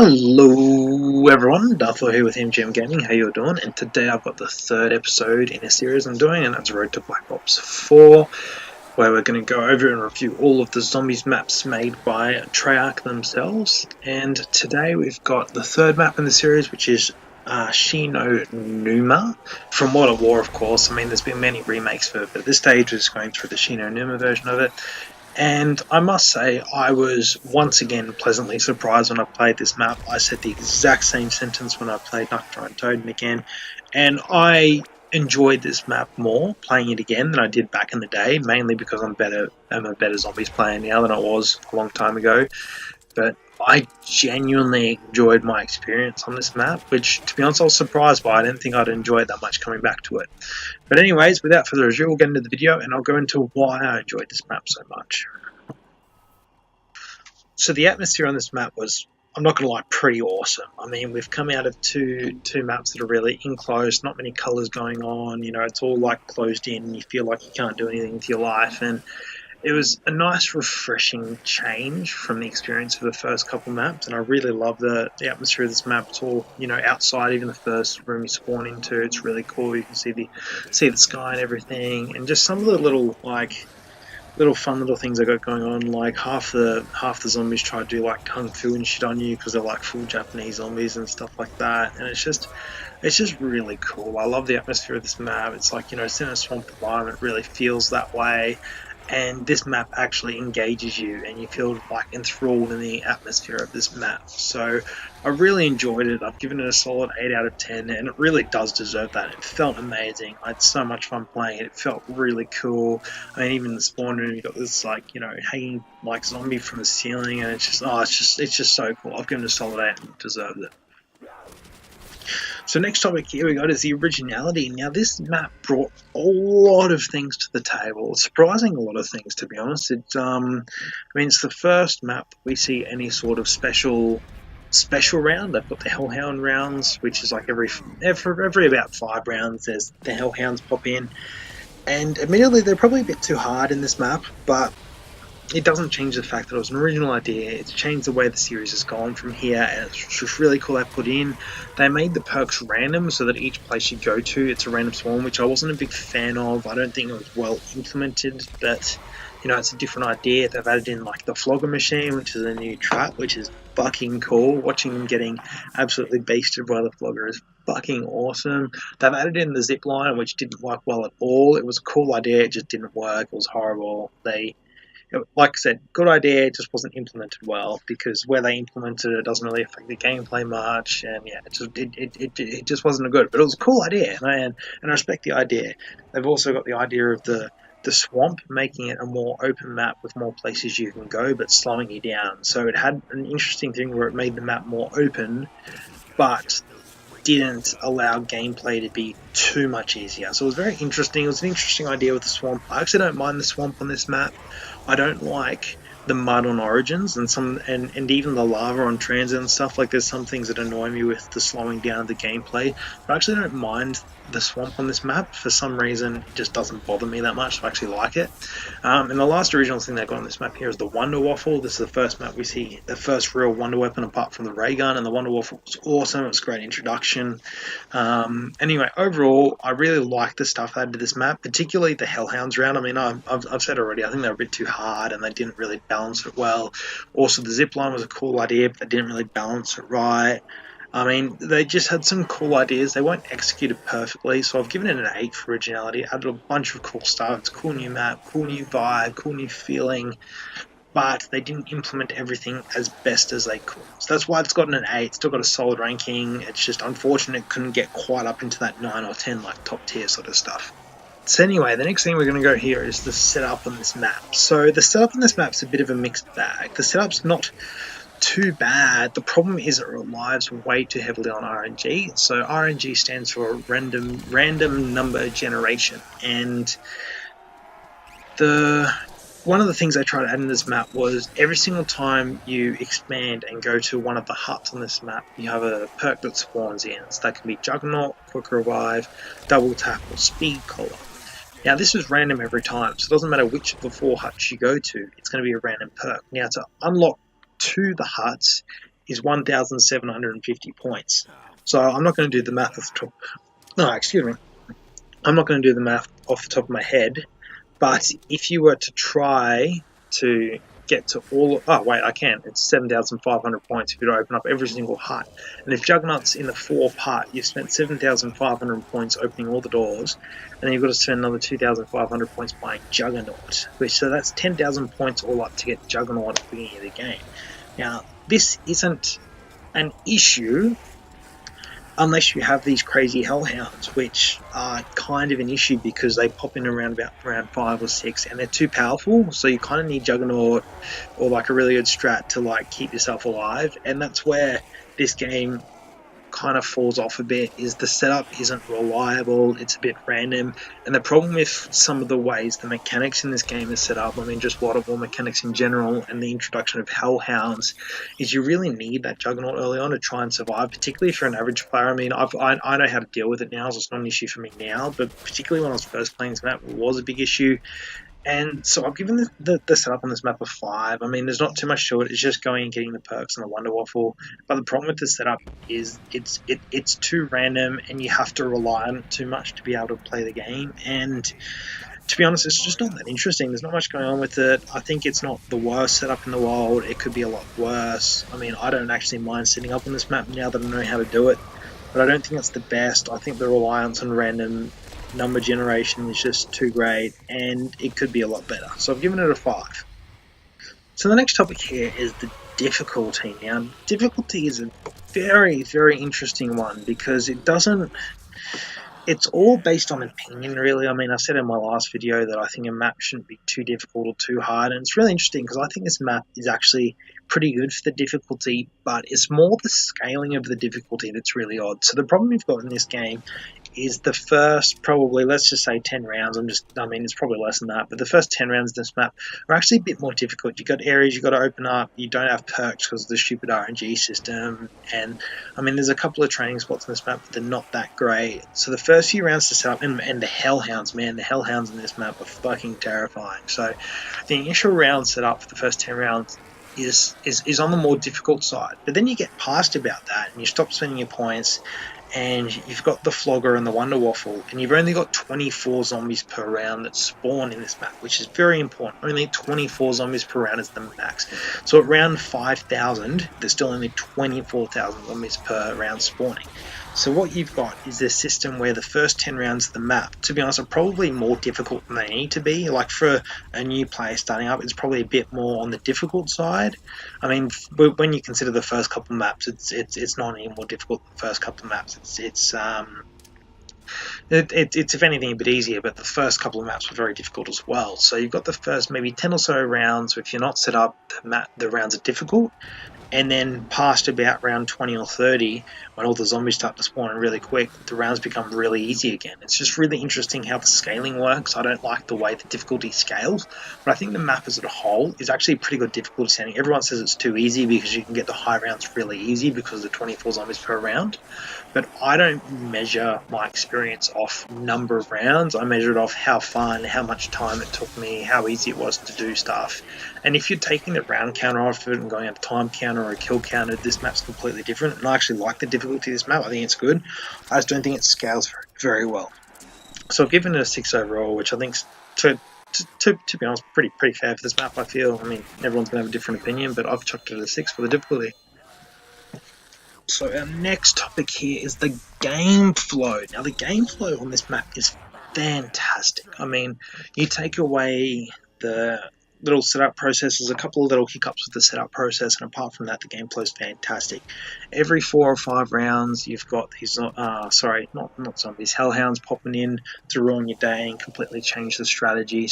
Hello everyone, Darth here with MGM Gaming, how you doing? And today I've got the third episode in a series I'm doing, and that's Road to Black Ops 4, where we're going to go over and review all of the zombies maps made by Treyarch themselves. And today we've got the third map in the series, which is Shi No Numa, from World at War, of course. I mean, there's been many remakes for it, but at this stage we're just going through the Shi No Numa version of it. And I must say, I was once again pleasantly surprised when I played this map. I said the exact same sentence when I played Nocturne Toad again, and I enjoyed this map more playing it again than I did back in the day, mainly because I'm a better zombies player now than I was a long time ago. But I genuinely enjoyed my experience on this map, which, to be honest, I was surprised by. I didn't think I'd enjoy it that much coming back to it. But anyways, without further ado, we'll get into the video, and I'll go into why I enjoyed this map so much. So the atmosphere on this map was, I'm not going to lie, pretty awesome. I mean, we've come out of two maps that are really enclosed, not many colours going on, you know, it's all like closed in, you feel like you can't do anything with your life, and it was a nice, refreshing change from the experience of the first couple maps, and I really love the atmosphere of this map. It's all, you know, outside, even the first room you spawn into, it's really cool. You can see the sky and everything, and just some of the little fun little things I got going on, like half the zombies try to do like kung fu and shit on you because they're like full Japanese zombies and stuff like that, and it's just really cool. I love the atmosphere of this map. It's like, you know, it's in a swamp environment, it really feels that way. And this map actually engages you and you feel like enthralled in the atmosphere of this map. So I really enjoyed it. I've given it a solid 8 out of 10, and it really does deserve that. It felt amazing. I had so much fun playing it. It felt really cool. I mean, even in the spawn room, you got this, like, you know, hanging like zombie from the ceiling, and it's just so cool. I've given it a solid 8 and it deserves it. So next topic here we got is the originality. Now this map brought a lot of things to the table, surprising a lot of things, to be honest. I mean, it's the first map we see any sort of special round. They've got the Hellhound rounds, which is like every about 5 rounds there's the Hellhounds pop in, and admittedly they're probably a bit too hard in this map, but it doesn't change the fact that it was an original idea. It's changed the way the series has gone from here, and it's just really cool they put in. They made the perks random so that each place you go to, it's a random spawn, which I wasn't a big fan of. I don't think it was well implemented, but, you know, it's a different idea. They've added in like the flogger machine, which is a new trap, which is fucking cool. Watching them getting absolutely beasted by the flogger is fucking awesome. They've added in the zip line, which didn't work well at all. It was a cool idea, it just didn't work. It was horrible. Like I said, good idea, it just wasn't implemented well, because where they implemented it doesn't really affect the gameplay much, and yeah, it just wasn't good. But it was a cool idea, and I respect the idea. They've also got the idea of the swamp, making it a more open map with more places you can go, but slowing you down. So it had an interesting thing where it made the map more open, but didn't allow gameplay to be too much easier. So it was very interesting. It was an interesting idea with the swamp. I actually don't mind the swamp on this map. I don't like the mud on Origins and even the lava on Transit and stuff. Like, there's some things that annoy me with the slowing down of the gameplay, but I actually don't mind the swamp on this map. For some reason, it just doesn't bother me that much. I actually like it. And the last original thing they got on this map here is the Wonder Waffle. This is the first map we see the first real Wonder Weapon apart from the ray gun, and the Wonder Waffle was awesome. It was a great introduction. Anyway, overall, I really like the stuff they added to this map, particularly the Hellhounds round. I mean, I've said already, I think they were a bit too hard and they didn't really balance it well. Also, the zipline was a cool idea, but they didn't really balance it right. I mean, they just had some cool ideas. They weren't executed perfectly, so I've given it an 8 for originality. Added a bunch of cool stuff. It's a cool new map, cool new vibe, cool new feeling, but they didn't implement everything as best as they could. So that's why it's gotten an 8. It's still got a solid ranking. It's just unfortunate it couldn't get quite up into that 9 or 10, like top tier sort of stuff. So anyway, the next thing we're going to go here is the setup on this map. So the setup on this map is a bit of a mixed bag. The setup's not too bad. The problem is it relies way too heavily on RNG. So RNG stands for random number generation, and one of the things I tried to add in this map was every single time you expand and go to one of the huts on this map, you have a perk that spawns in. So that can be Juggernaut, Quick Revive, Double Tap, or Speed Collar. Now this is random every time, so it doesn't matter which of the 4 huts you go to, it's going to be a random perk. Now to unlock to the huts, is 1,750 points. So I'm not going to do the math off the top. No, excuse me. I'm not going to do the math off the top of my head. But if you were to try to get to all... Oh, wait, I can. It's 7,500 points if you open up every single hut. And if Juggernaut's in the 4th hut, you've spent 7,500 points opening all the doors. And then you've got to spend another 2,500 points buying Juggernaut. So that's 10,000 points all up to get Juggernaut at the beginning of the game. Now, this isn't an issue unless you have these crazy hellhounds, which are kind of an issue because they pop in around about round 5 or 6 and they're too powerful, so you kind of need Juggernaut or like a really good strat to like keep yourself alive. And that's where this game kind of falls off a bit, is the setup isn't reliable, it's a bit random. And the problem with some of the ways the mechanics in this game is set up, I mean just Water War mechanics in general and the introduction of hellhounds, is you really need that Juggernaut early on to try and survive, particularly if you're an average player. I mean, I know how to deal with it now, so it's not an issue for me now, but particularly when I was first playing this map, it was a big issue. And so I've given the setup on this map a 5. I mean, there's not too much to it. It's just going and getting the perks and the Wonder Waffle. But the problem with the setup is it's too random and you have to rely on it too much to be able to play the game. And to be honest, it's just not that interesting. There's not much going on with it. I think it's not the worst setup in the world. It could be a lot worse. I mean, I don't actually mind setting up on this map now that I know how to do it. But I don't think that's the best. I think the reliance on random number generation is just too great, and it could be a lot better. So I've given it a 5. So the next topic here is the difficulty. Now, difficulty is a very, very interesting one because it's all based on opinion, really. I mean, I said in my last video that I think a map shouldn't be too difficult or too hard, and it's really interesting because I think this map is actually pretty good for the difficulty, but it's more the scaling of the difficulty that's really odd. So the problem you've got in this game is the first, probably, let's just say 10 rounds, I mean, it's probably less than that, but the first 10 rounds of this map are actually a bit more difficult. You've got areas you've got to open up, you don't have perks because of the stupid RNG system, and, I mean, there's a couple of training spots on this map, but they're not that great. So the first few rounds to set up, and the Hellhounds, man, the Hellhounds in this map are fucking terrifying. So the initial round set up for the first 10 rounds is on the more difficult side, but then you get past about that, and you stop spending your points, and you've got the Flogger and the Wonder Waffle, and you've only got 24 zombies per round that spawn in this map, which is very important. Only 24 zombies per round is the max. So at round 5,000, there's still only 24,000 zombies per round spawning. So what you've got is this system where the first 10 rounds of the map, to be honest, are probably more difficult than they need to be. Like for a new player starting up, it's probably a bit more on the difficult side. I mean, when you consider the first couple of maps, it's not any more difficult than the first couple of maps. It's if anything a bit easier, but the first couple of maps were very difficult as well. So you've got the first maybe 10 or so rounds, if you're not set up, the rounds are difficult. And then past about round 20 or 30, when all the zombies start to spawn really quick, the rounds become really easy again. It's just really interesting how the scaling works. I don't like the way the difficulty scales, but I think the map as a whole is actually a pretty good difficulty setting. Everyone says it's too easy because you can get the high rounds really easy because of the 24 zombies per round. But I don't measure my experience off number of rounds. I measure it off how fun, how much time it took me, how easy it was to do stuff. And if you're taking the round counter off it and going up a time counter or a kill counter, this map's completely different. And I actually like the difficulty of this map. I think it's good. I just don't think it scales very well. So I've given it a 6 overall, which I think, to be honest, pretty fair for this map, I feel. I mean, everyone's going to have a different opinion, but I've chucked it at a 6 for the difficulty. So our next topic here is the game flow. Now, the game flow on this map is fantastic. I mean, you take away the little setup process. There's a couple of little hiccups with the setup process, and apart from that, the game flow is fantastic. Every 4 or 5 rounds, you've got these, not zombies, hellhounds popping in to ruin your day and completely change the strategy.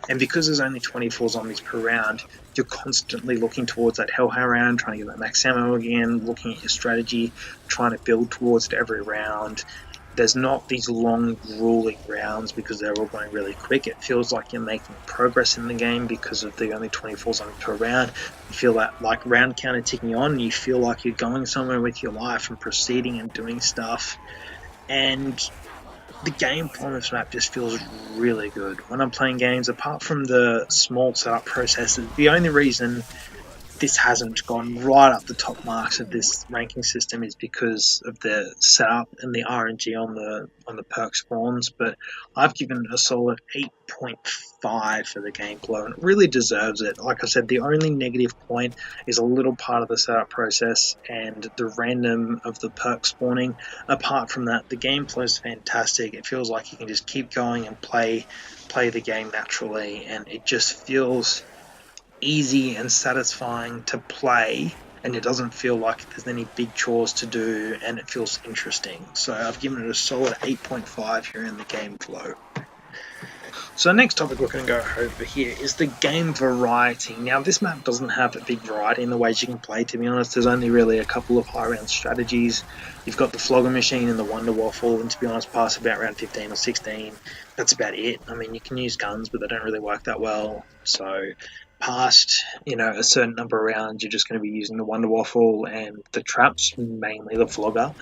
And because there's only 24 zombies per round, you're constantly looking towards that hellhound round, trying to get that max ammo again, looking at your strategy, trying to build towards it every round. There's not these long, grueling rounds because they're all going really quick. It feels like you're making progress in the game because of the only 24 zombies per round. You feel that like round counter ticking on, and you feel like you're going somewhere with your life and proceeding and doing stuff. And the gameplay on this map just feels really good. When I'm playing games, apart from the small setup processes, the only reason this hasn't gone right up the top marks of this ranking system is because of the setup and the RNG on the perk spawns. But I've given it a solid 8.5 for the gameplay, and it really deserves it. Like I said, the only negative point is a little part of the setup process and the random of the perk spawning. Apart from that, the gameplay is fantastic. It feels like you can just keep going and play the game naturally, and it just feels easy and satisfying to play, and it doesn't feel like there's any big chores to do, and it feels interesting. So I've given it a solid 8.5 here in the game flow. So the next topic we're going to go over here is the game variety. Now, this map doesn't have a big variety in the ways you can play, to be honest. There's only really a couple of high round strategies. You've got the Flogger Machine and the Wonder Waffle, and to be honest, past about round 15 or 16, that's about it. I mean, you can use guns, but they don't really work that well. So past, a certain number of rounds, you're just going to be using the Wonder Waffle and the traps, mainly the Flogger.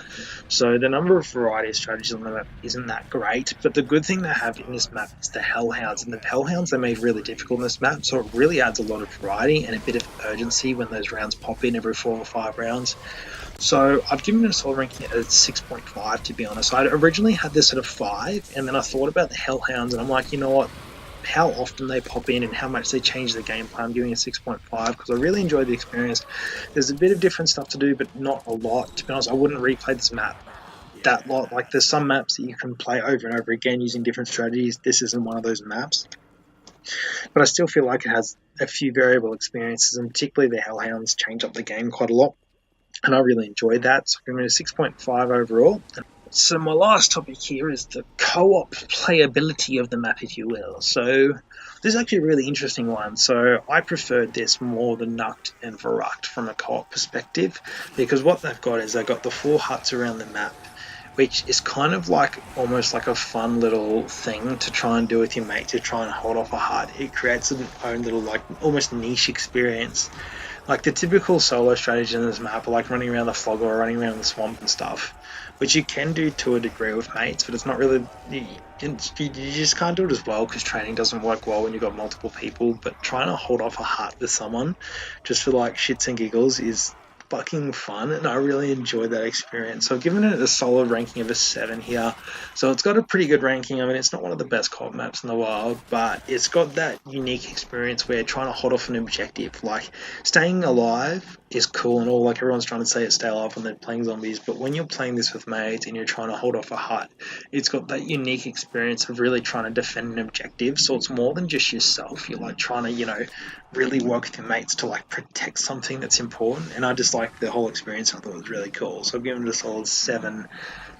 So the number of variety of strategies on the map isn't that great, but the good thing they have in this map is the Hellhounds, and the Hellhounds they made really difficult in this map, so it really adds a lot of variety and a bit of urgency when those rounds pop in every 4 or 5 rounds. So I've given it a solid ranking at 6.5, to be honest. I originally had this at a 5, and then I thought about the Hellhounds, and I'm like, you know what? How often they pop in and how much they change the gameplay, I'm giving it 6.5 because I really enjoyed the experience. There's a bit of different stuff to do, but not a lot. To be honest, I wouldn't replay this map that lot. Like, there's some maps that you can play over and over again using different strategies. This isn't one of those maps. But I still feel like it has a few variable experiences, and particularly the Hellhounds change up the game quite a lot. And I really enjoyed that, so I'm going to 6.5 overall. So my last topic here is the co-op playability of the map, if you will. So this is actually a really interesting one. So I preferred this more than Nukt and Verrucht from a co-op perspective, because what they've got is they've got the 4 huts around the map, which is kind of like almost like a fun little thing to try and do with your mate, to try and hold off a hut. It creates an own little, like, almost niche experience. Like, the typical solo strategy in this map are like running around the Flogger or running around the swamp and stuff, which you can do to a degree with mates, but it's not really, you just can't do it as well because training doesn't work well when you've got multiple people. But trying to hold off a hut with someone just for like shits and giggles is fucking fun, and I really enjoyed that experience. So I've given it a solid ranking of a 7 here. So it's got a pretty good ranking. I mean, it's not one of the best co-op maps in the world, but it's got that unique experience where trying to hold off an objective, like staying alive is cool and all, like everyone's trying to say it, stay alive when they're playing zombies, but when you're playing this with mates and you're trying to hold off a hut, it's got that unique experience of really trying to defend an objective. So it's more than just yourself. You're like trying to, really work with your mates to like protect something that's important, and I just like the whole experience. I thought it was really cool, so I've given it a solid 7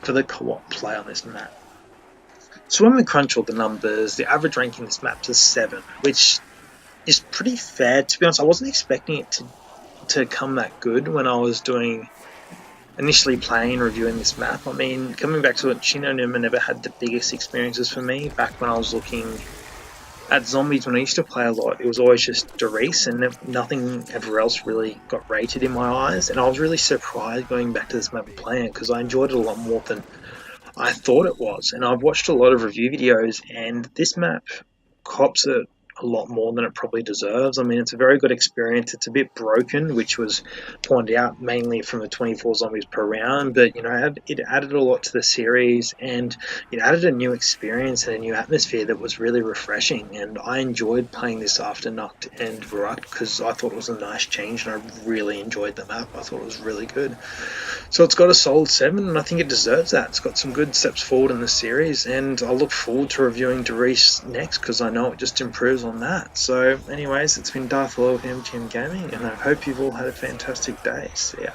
for the co-op play on this map. So when we crunch all the numbers, the average ranking in this map is 7, which is pretty fair. To be honest, I wasn't expecting it to come that good when I was initially playing and reviewing this map. I mean, coming back to it, Shi No Numa never had the biggest experiences for me. Back when I was looking at zombies, when I used to play a lot, it was always just Doris, and nothing ever else really got rated in my eyes. And I was really surprised going back to this map and playing it, because I enjoyed it a lot more than I thought it was. And I've watched a lot of review videos, and this map cops it a lot more than it probably deserves. I mean, it's a very good experience. It's a bit broken, which was pointed out mainly from the 24 zombies per round, but it added a lot to the series, and it added a new experience and a new atmosphere that was really refreshing. And I enjoyed playing this after Nukt and Verrucht because I thought it was a nice change, and I really enjoyed the map. I thought it was really good. So it's got a solid 7, and I think it deserves that. It's got some good steps forward in the series, and I look forward to reviewing Doris next because I know it just improves on that. So anyways, it's been Darth with MGM Gaming, and I hope you've all had a fantastic day. See ya.